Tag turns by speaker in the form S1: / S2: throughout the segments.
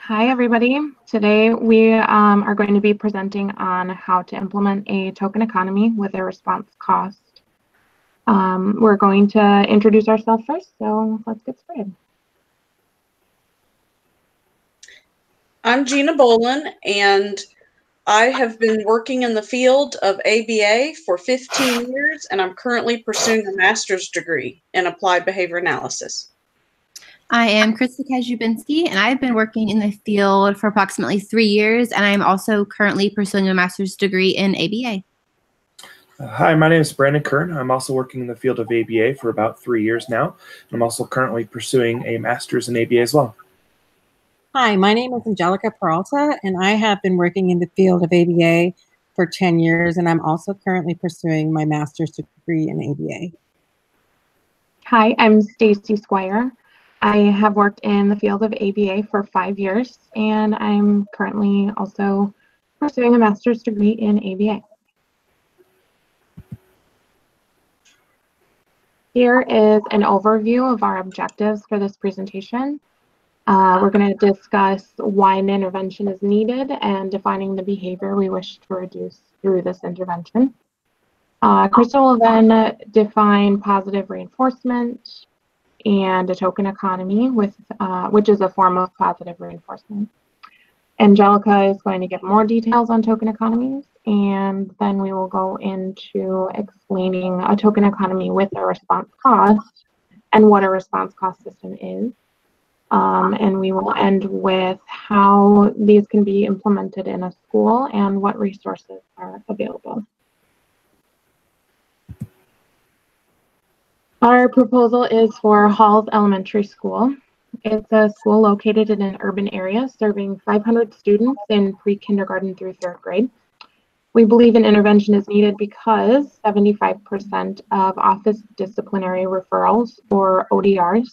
S1: Hi, everybody. Today we are going to be presenting on how to implement a token economy with a response cost. We're going to introduce ourselves first, so let's get started.
S2: I'm Gina Bolin, and I have been working in the field of ABA for 15 years, and I'm currently pursuing a master's degree in applied behavior analysis.
S3: I am Krista Kajubinski, and I've been working in the field for approximately 3 years, and I'm also currently pursuing a master's degree in ABA.
S4: Hi, my name is Brandon Kern. I'm also working in the field of ABA for about 3 years now. I'm also currently pursuing a master's in ABA as well.
S5: Hi, my name is Angelica Peralta, and I have been working in the field of ABA for 10 years, and I'm also currently pursuing my master's degree in ABA.
S1: Hi, I'm Stacy Squire. I have worked in the field of ABA for 5 years, and I'm currently also pursuing a master's degree in ABA. Here is an overview of our objectives for this presentation. We're going to discuss why an intervention is needed and defining the behavior we wish to reduce through this intervention. Krista will then define positive reinforcement and a token economy, which is a form of positive reinforcement. Angelica is going to give more details on token economies, and then we will go into explaining a token economy with a response cost and what a response cost system is. And we will end with how these can be implemented in a school and what resources are available. Our proposal is for Halls Elementary School. It's a school located in an urban area serving 500 students in pre-kindergarten through 3rd grade. We believe an intervention is needed because 75% of office disciplinary referrals, or ODRs,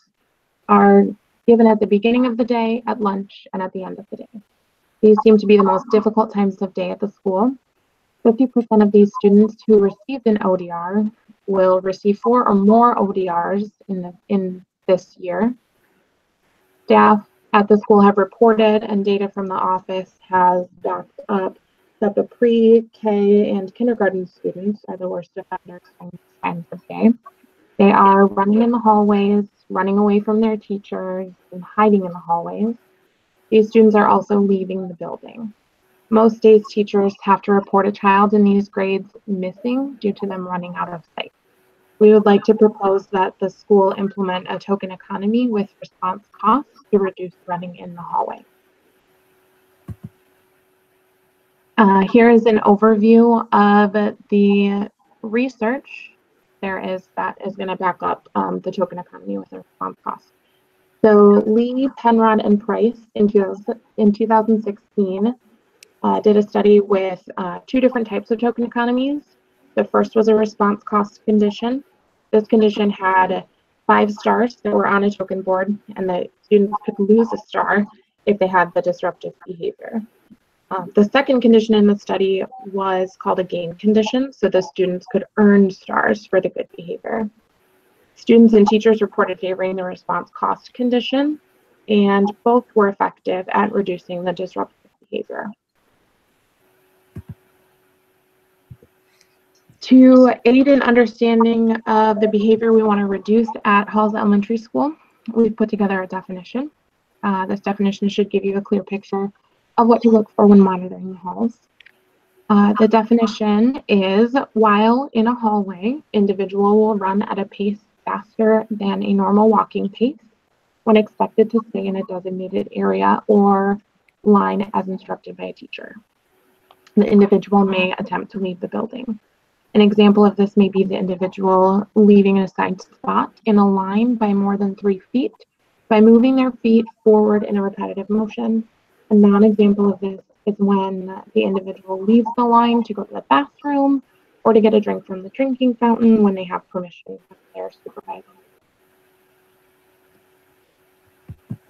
S1: are given at the beginning of the day, at lunch, and at the end of the day. These seem to be the most difficult times of day at the school. 50% of these students who received an ODR will receive 4 or more ODRs in this year. Staff at the school have reported, and data from the office has backed up, that the pre-K and kindergarten students are the worst offenders during these times of day. They are running in the hallways, running away from their teachers, and hiding in the hallways. These students are also leaving the building. Most days, teachers have to report a child in these grades missing due to them running out of sight. We would like to propose that the school implement a token economy with response costs to reduce running in the hallway. Here is an overview of the research that is going to back up the token economy with a response cost. So Lee, Penrod, and Price in 2016 did a study with 2 different types of token economies. The first was a response cost condition. This condition had 5 stars that were on a token board, and the students could lose a star if they had the disruptive behavior. The second condition in the study was called a gain condition, so the students could earn stars for the good behavior. Students and teachers reported favoring the response cost condition, and both were effective at reducing the disruptive behavior. To aid in understanding of the behavior we want to reduce at Halls Elementary School, we've put together a definition. This definition should give you a clear picture of what to look for when monitoring the halls. The definition is, while in a hallway, individual will run at a pace faster than a normal walking pace when expected to stay in a designated area or line as instructed by a teacher. The individual may attempt to leave the building. An example of this may be the individual leaving an assigned spot in a line by more than 3 feet by moving their feet forward in a repetitive motion. A non-example of this is when the individual leaves the line to go to the bathroom or to get a drink from the drinking fountain when they have permission from their supervisor.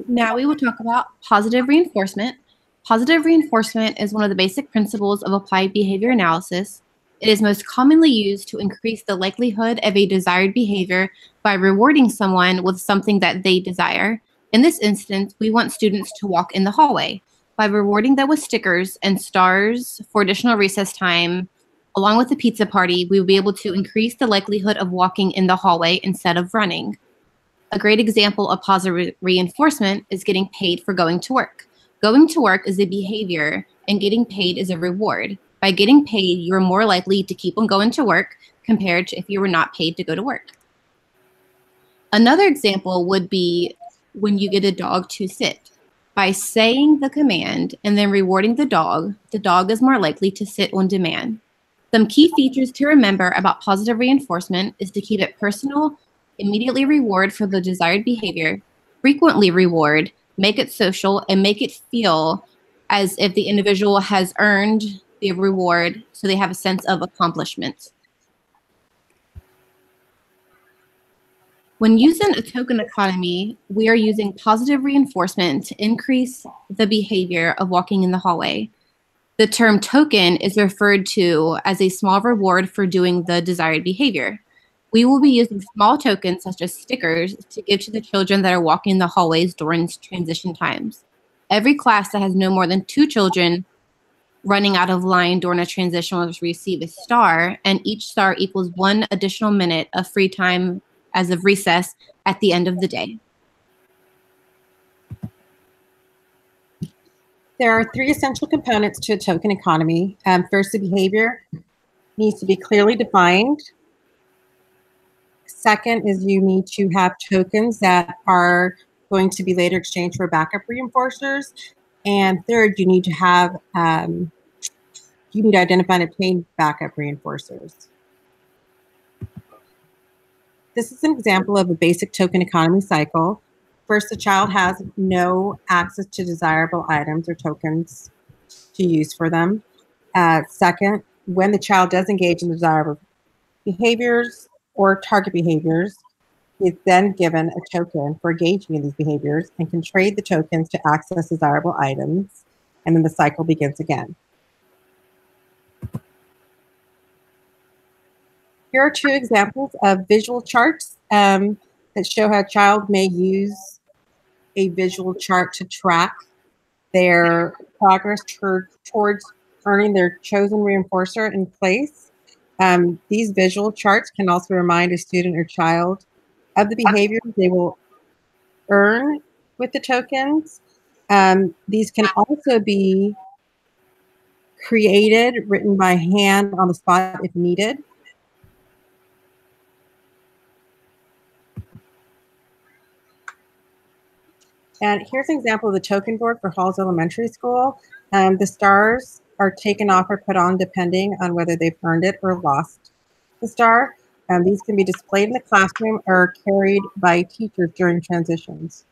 S3: Now we will talk about positive reinforcement. Positive reinforcement is one of the basic principles of applied behavior analysis. It is most commonly used to increase the likelihood of a desired behavior by rewarding someone with something that they desire. In this instance, we want students to walk in the hallway. By rewarding them with stickers and stars for additional recess time, along with the pizza party, we will be able to increase the likelihood of walking in the hallway instead of running. A great example of positive reinforcement is getting paid for going to work. Going to work is a behavior, and getting paid is a reward. By getting paid, you are more likely to keep on going to work compared to if you were not paid to go to work. Another example would be when you get a dog to sit. By saying the command and then rewarding the dog is more likely to sit on demand. Some key features to remember about positive reinforcement is to keep it personal, immediately reward for the desired behavior, frequently reward, make it social, and make it feel as if the individual has earned the reward so they have a sense of accomplishment. When using a token economy, we are using positive reinforcement to increase the behavior of walking in the hallway. The term token is referred to as a small reward for doing the desired behavior. We will be using small tokens such as stickers to give to the children that are walking the hallways during transition times. Every class that has no more than 2 children running out of line during a transition will receive a star, and each star equals 1 additional minute of free time as of recess at the end of the day.
S5: There are 3 essential components to a token economy. First, the behavior needs to be clearly defined. Second is you need to have tokens that are going to be later exchanged for backup reinforcers. And third, you need to have, you need to identify and obtain backup reinforcers. This is an example of a basic token economy cycle. First, the child has no access to desirable items or tokens to use for them. Second, when the child does engage in desirable behaviors or target behaviors, he is then given a token for engaging in these behaviors and can trade the tokens to access desirable items, and then the cycle begins again. Here are 2 examples of visual charts that show how a child may use a visual chart to track their progress towards earning their chosen reinforcer in place. These visual charts can also remind a student or child of the behaviors they will earn with the tokens. These can also be created, written by hand on the spot if needed. And here's an example of the token board for Halls Elementary School. The stars are taken off or put on depending on whether they've earned it or lost the star. These can be displayed in the classroom or carried by teachers during transitions.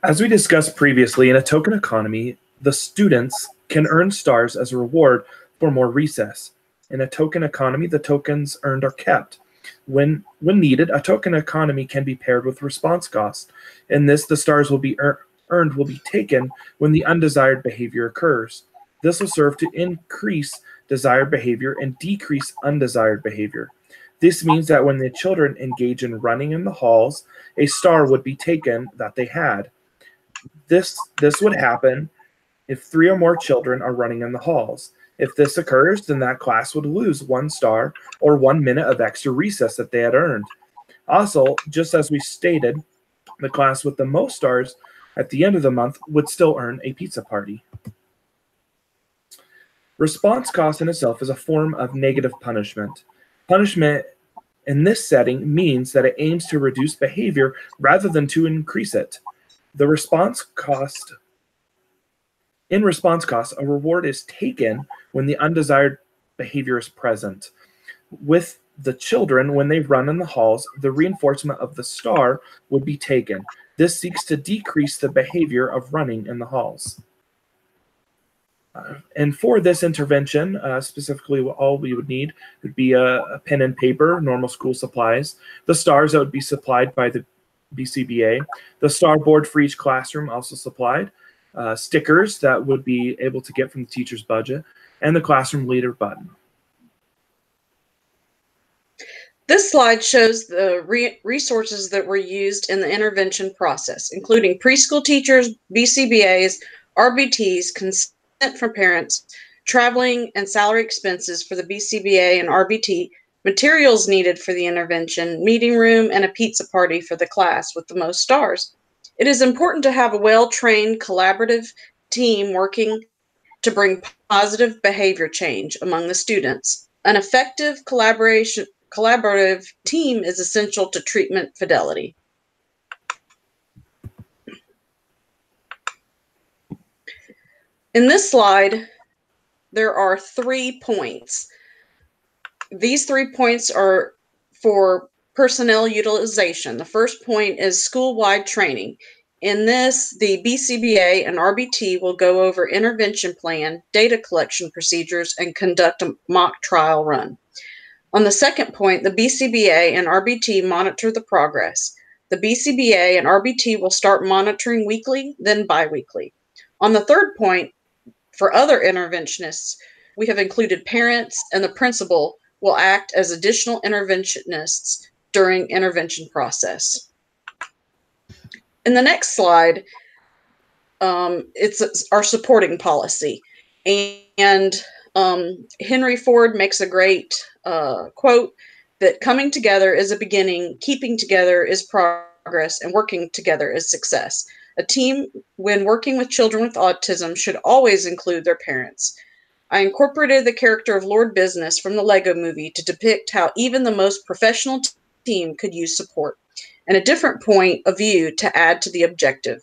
S4: As we discussed previously, in a token economy, the students can earn stars as a reward for more recess. In a token economy, the tokens earned are kept. When needed, a token economy can be paired with response cost. In this, the stars will be earned will be taken when the undesired behavior occurs. This will serve to increase desired behavior and decrease undesired behavior. This means that when the children engage in running in the halls, a star would be taken that they had. This would happen if 3 or more children are running in the halls. If this occurs, then that class would lose 1 star or 1 minute of extra recess that they had earned. Also, just as we stated, the class with the most stars at the end of the month would still earn a pizza party. Response cost in itself is a form of negative punishment. Punishment in this setting means that it aims to reduce behavior rather than to increase it. In response cost, a reward is taken when the undesired behavior is present. With the children, when they run in the halls, the reinforcement of the star would be taken. This seeks to decrease the behavior of running in the halls. And for this intervention, specifically all we would need would be a pen and paper, normal school supplies, the stars that would be supplied by the BCBA, the star board for each classroom also supplied, stickers that would be able to get from the teacher's budget, and the classroom leader button.
S2: This slide shows the resources that were used in the intervention process, including preschool teachers, BCBAs, RBTs, consent from parents, traveling and salary expenses for the BCBA and RBT, materials needed for the intervention, meeting room, and a pizza party for the class with the most stars. It is important to have a well-trained collaborative team working to bring positive behavior change among the students. An effective collaborative team is essential to treatment fidelity. In this slide, there are 3 points. These 3 points are for personnel utilization. The first point is school-wide training. In this, the BCBA and RBT will go over intervention plan, data collection procedures, and conduct a mock trial run. On the second point, the BCBA and RBT monitor the progress. The BCBA and RBT will start monitoring weekly, then biweekly. On the third point, for other interventionists, we have included parents and the principal will act as additional interventionists during intervention process. In the next slide, it's our supporting policy. And Henry Ford makes a great quote that coming together is a beginning, keeping together is progress, and working together is success. A team, when working with children with autism, should always include their parents. I incorporated the character of Lord Business from the Lego movie to depict how even the most professional team could use support, and a different point of view to add to the objective.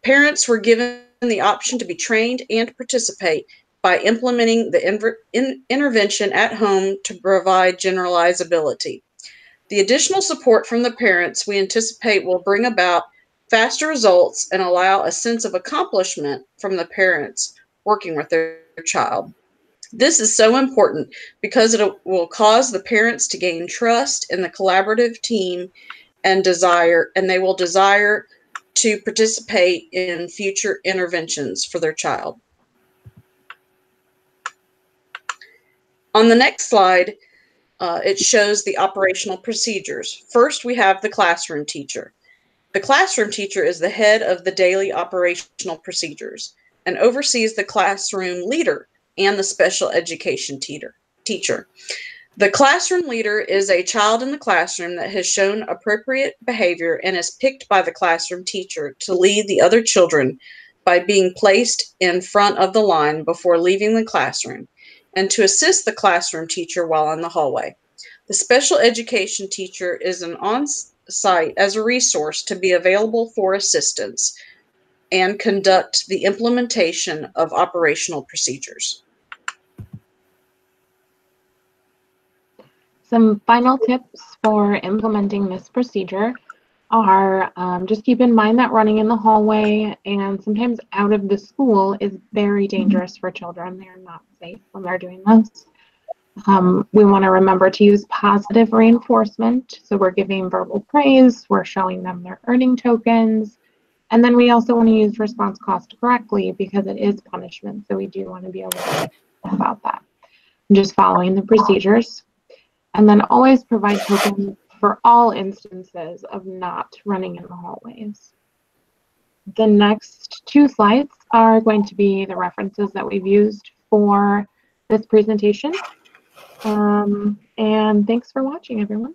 S2: Parents were given the option to be trained and participate by implementing the intervention at home to provide generalizability. The additional support from the parents we anticipate will bring about faster results and allow a sense of accomplishment from the parents working with their child. This is so important because it will cause the parents to gain trust in the collaborative team and they will desire to participate in future interventions for their child. On the next slide, it shows the operational procedures. First, we have the classroom teacher. The classroom teacher is the head of the daily operational procedures and oversees the classroom leader and the special education teacher. The classroom leader is a child in the classroom that has shown appropriate behavior and is picked by the classroom teacher to lead the other children by being placed in front of the line before leaving the classroom and to assist the classroom teacher while in the hallway. The special education teacher is an on-site as a resource to be available for assistance and conduct the implementation of operational procedures.
S1: Some final tips for implementing this procedure are just keep in mind that running in the hallway and sometimes out of the school is very dangerous for children. They're not safe when they're doing this. We want to remember to use positive reinforcement. So we're giving verbal praise, we're showing them their earning tokens, and then we also want to use response cost correctly because it is punishment. So we do want to be able to think about that. And just following the procedures. And then always provide tokens for all instances of not running in the hallways. The next 2 slides are going to be the references that we've used for this presentation. And thanks for watching, everyone.